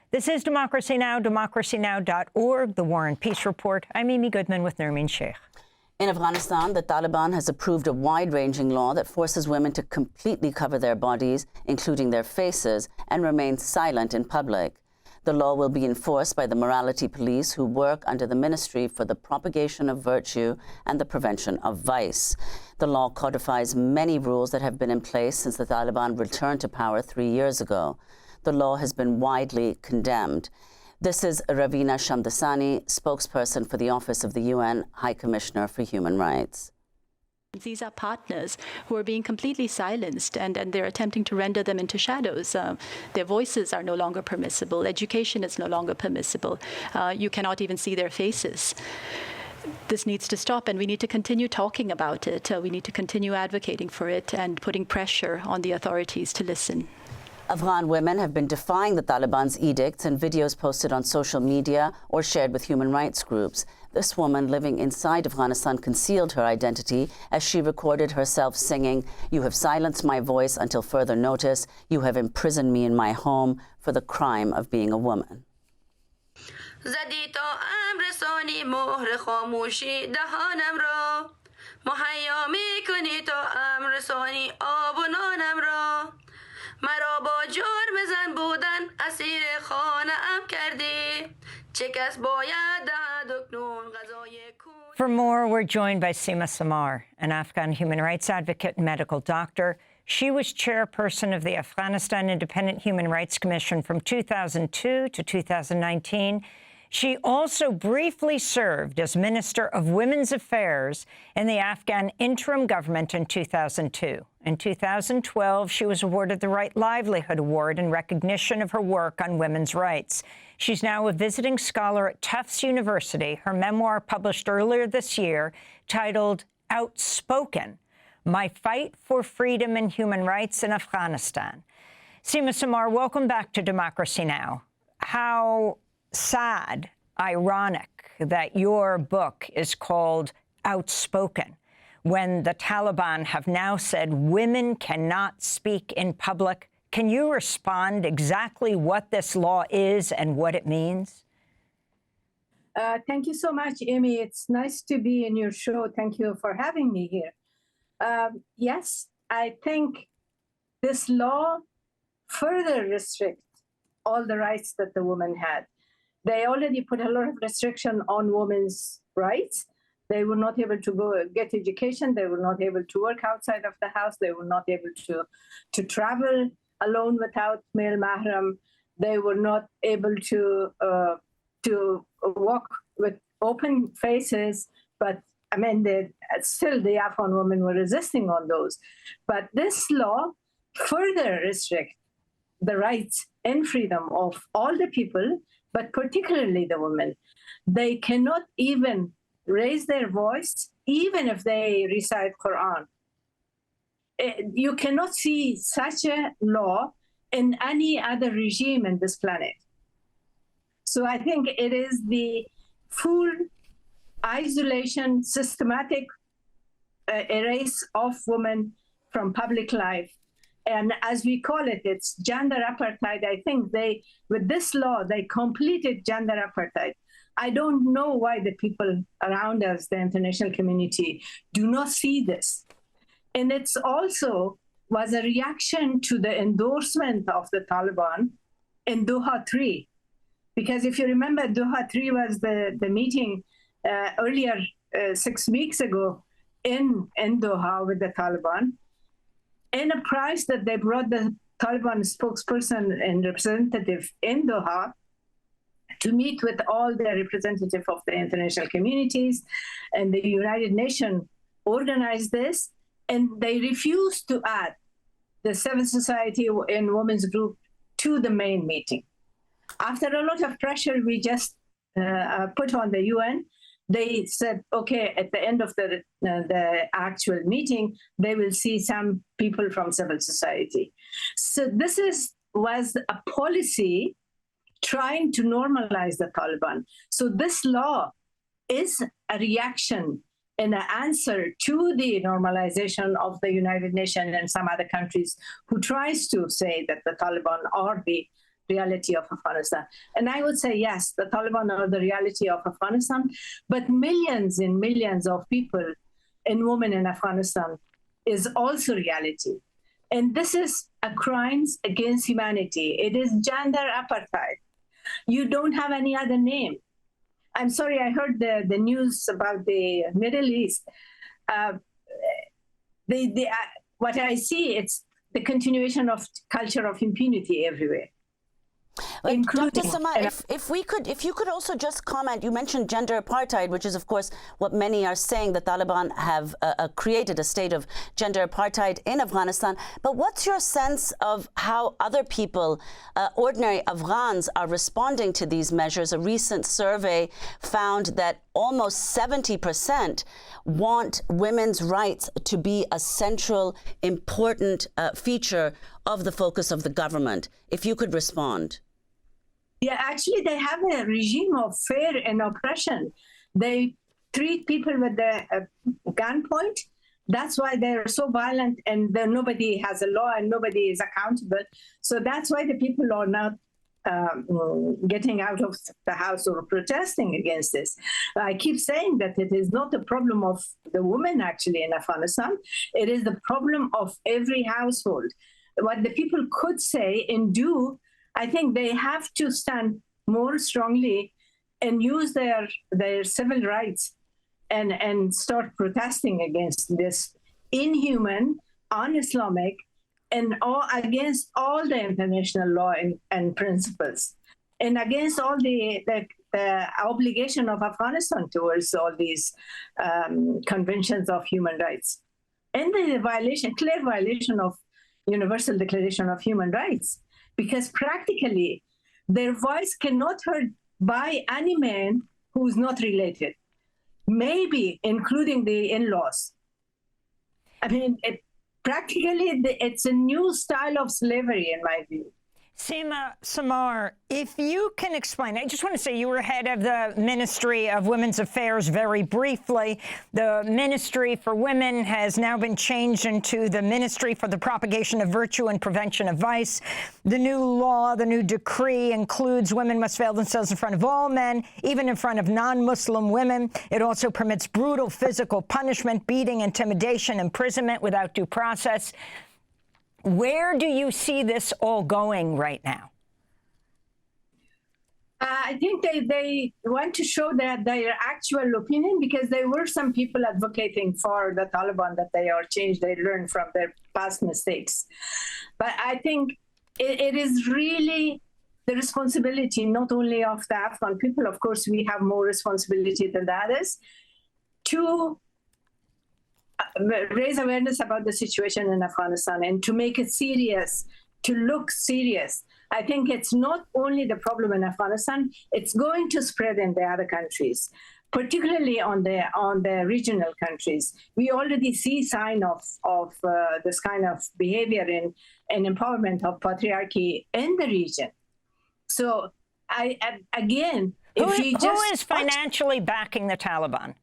This is Democracy Now!, democracynow.org, the War and Peace Report. I'm Amy Goodman with Nermeen Sheikh. In Afghanistan, the Taliban has approved a wide-ranging law that forces women to completely cover their bodies, including their faces, and remain silent in public. The law will be enforced by the morality police who work under the Ministry for the Propagation of Virtue and the Prevention of Vice. The law codifies many rules that have been in place since the Taliban returned to power 3 years ago. The law has been widely condemned. This is Ravina Shamdasani, spokesperson for the Office of the UN High Commissioner for Human Rights. These are partners who are being completely silenced, and they're attempting to render them into shadows. Their voices are no longer permissible. Education is no longer permissible. You cannot even see their faces. This needs to stop, and we need to continue talking about it. We need to continue advocating for it and putting pressure on the authorities to listen. Afghan women have been defying the Taliban's edicts in videos posted on social media or shared with human rights groups. This woman living inside Afghanistan concealed her identity as she recorded herself singing, "You have silenced my voice until further notice. You have imprisoned me in my home for the crime of being a woman." مرا با جرم زن بودن اسیر خانه ام کردی چه کس باید دهد اکنون غذای کون. For more, we're joined by Sima Samar, an Afghan human rights advocate and medical doctor. She was chairperson of the Afghanistan Independent Human Rights Commission from 2002 to 2019. She also briefly served as Minister of Women's Affairs in the Afghan interim government in 2002. In 2012, she was awarded the Right Livelihood Award in recognition of her work on women's rights. She's now a visiting scholar at Tufts University. Her memoir, published earlier this year, titled Outspoken: My Fight for Freedom and Human Rights in Afghanistan. Sima Samar, welcome back to Democracy Now! How sad, ironic that your book is called Outspoken, when the Taliban have now said women cannot speak in public. Can you respond exactly what this law is and what it means? Thank you so much, Amy. It's nice to be in your show. Thank you for having me here. Yes, I think this law further restricts all the rights that the woman had. They already put a lot of restriction on women's rights. They were not able to go get education. They were not able to work outside of the house. They were not able to travel alone without male mahram. They were not able to walk with open faces. But I mean, still the Afghan women were resisting on those. But this law further restricts the rights and freedom of all the people, but particularly the women. They cannot even raise their voice, even if they recite Quran. You cannot see such a law in any other regime in this planet. So I think it is the full isolation, systematic erase of women from public life. And as we call it, it's gender apartheid. I think with this law, they completed gender apartheid. I don't know why the people around us, the international community, do not see this. And it's also was a reaction to the endorsement of the Taliban in Doha 3. Because if you remember, Doha 3 was the meeting earlier 6 weeks ago in Doha with the Taliban. In a prize that they brought the Taliban spokesperson and representative in Doha to meet with all the representatives of the international communities, and the United Nations organized this, and they refused to add the civil society and women's group to the main meeting. After a lot of pressure, we just put on the UN. They said, okay, at the end of the actual meeting, they will see some people from civil society. So this was a policy trying to normalize the Taliban. So this law is a reaction and an answer to the normalization of the United Nations and some other countries who tries to say that the Taliban are the reality of Afghanistan. And I would say, yes, the Taliban are the reality of Afghanistan, but millions and millions of people and women in Afghanistan is also reality. And this is a crimes against humanity. It is gender apartheid. You don't have any other name. I'm sorry, I heard the news about the Middle East. What I see, it's the continuation of culture of impunity everywhere. Dr. Samar, if you could also just comment, you mentioned gender apartheid, which is, of course, what many are saying. The Taliban have created a state of gender apartheid in Afghanistan. But what's your sense of how other people, ordinary Afghans, are responding to these measures? A recent survey found that almost 70% want women's rights to be a central, important feature of the focus of the government. If you could respond. Yeah, actually, they have a regime of fear and oppression. They treat people with the gunpoint. That's why they're so violent, and nobody has a law and nobody is accountable. So that's why the people are not getting out of the house or protesting against this. I keep saying that it is not the problem of the women actually in Afghanistan. It is the problem of every household. What the people could say and do, I think they have to stand more strongly and use their civil rights and start protesting against this inhuman, un-Islamic, and against all the international law and principles, and against all the obligation of Afghanistan towards all these conventions of human rights, and the clear violation of Universal Declaration of Human Rights. Because practically, their voice cannot be heard by any man who is not related, maybe including the in-laws. I mean, practically, it's a new style of slavery, in my view. Sima Samar, if you can explain, I just want to say you were head of the Ministry of Women's Affairs very briefly. The Ministry for Women has now been changed into the Ministry for the Propagation of Virtue and Prevention of Vice. The new law, the new decree includes women must veil themselves in front of all men, even in front of non-Muslim women. It also permits brutal physical punishment, beating, intimidation, imprisonment without due process. Where do you see this all going right now? I think they want to show that their actual opinion, because there were some people advocating for the Taliban that they are changed, they learn from their past mistakes. But I think it is really the responsibility not only of the Afghan people, of course we have more responsibility than the others, to raise awareness about the situation in Afghanistan and to make it serious, to look serious. I think it's not only the problem in Afghanistan, it's going to spread in the other countries, particularly on the regional countries. We already see sign of this kind of behavior and empowerment of patriarchy in the region. So who is financially backing the Taliban?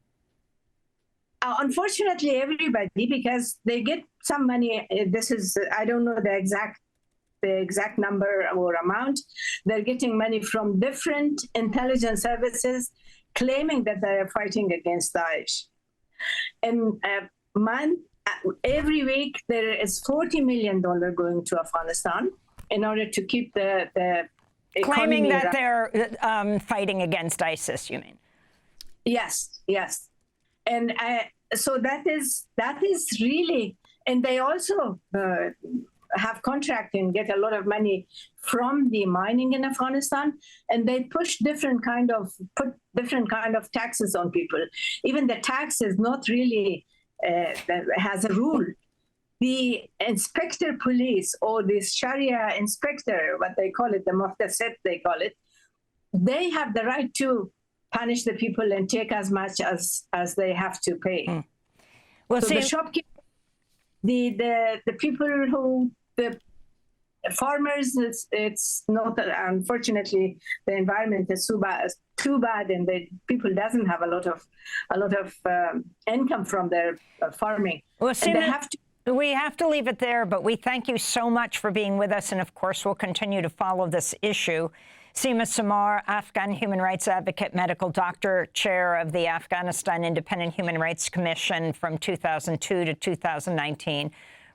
Unfortunately, everybody, because they get some money. I don't know the exact number or amount. They're getting money from different intelligence services, claiming that they are fighting against Daesh. And every week there is $40 million going to Afghanistan in order to keep the claiming economy that they're fighting against ISIS. You mean? Yes. And so that is really, and they also have contract and get a lot of money from the mining in Afghanistan, and they put different kind of taxes on people. Even the tax is not really has a rule. The inspector police or the Sharia inspector, what they call it, the muhtasib they call it, they have the right to punish the people and take as much as they have to pay. Well, so the shopkeepers, the people who, the farmers, it's not, unfortunately, the environment is too bad, and the people doesn't have a lot of income from their farming. Well, and they have to We have to leave it there, but we thank you so much for being with us. And of course, we'll continue to follow this issue. Sima Samar, Afghan human rights advocate, medical doctor, chair of the Afghanistan Independent Human Rights Commission from 2002 to 2019,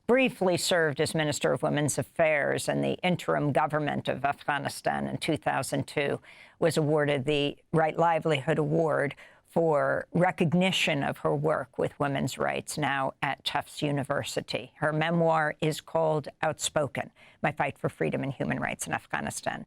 briefly served as Minister of Women's Affairs in the interim government of Afghanistan in 2002, was awarded the Right Livelihood Award for recognition of her work with women's rights, now at Tufts University. Her memoir is called Outspoken: My Fight for Freedom and Human Rights in Afghanistan.